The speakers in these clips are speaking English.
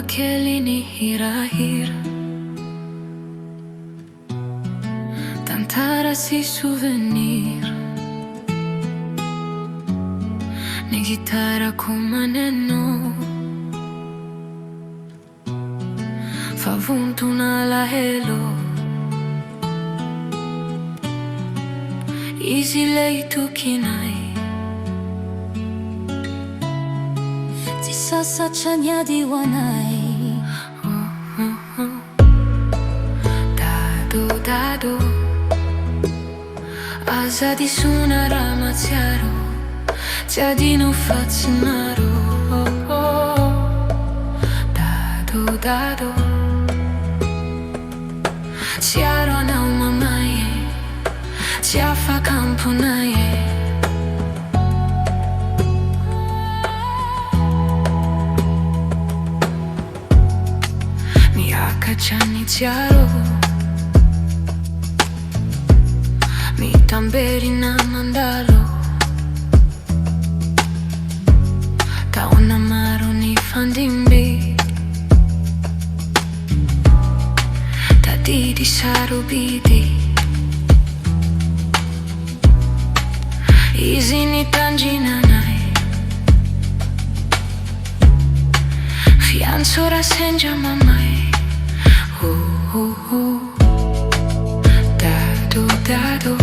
kely ny hirahira, tantara sy souvenir. Ny gitarako maneno, favontona alahelo. Izy lay tokinay, tsy sasatra niady ho anay. Dado, dado, azady sona raha matsiaro, tsy adino fa tsy maro. Dado, dado, tsiaro anao mamay e, tsy afaka amponay e. Miakatra ny tsiaro, mitamberina mandalo. Taona maro ny fandimby, tadidy sarobidy. Izy nitandrinanay, fianso rasendra mamay. Dado, dado,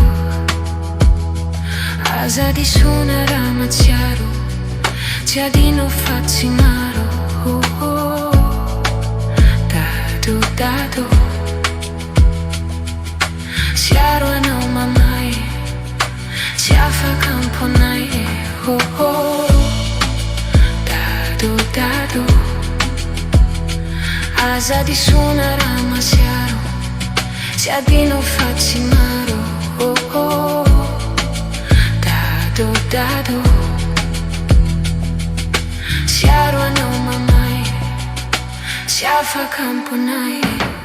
azady sona raha matsiaro, tsy adino fa tsy maro. Dado, dado, tsiaro anao mamay, tsy afaka amponay e. Dado, dado, azady sona raha matsiaro, tsy adino fa tsy maro. Dado, dado, tsiaro anao mamay, tsy afaka amponay e.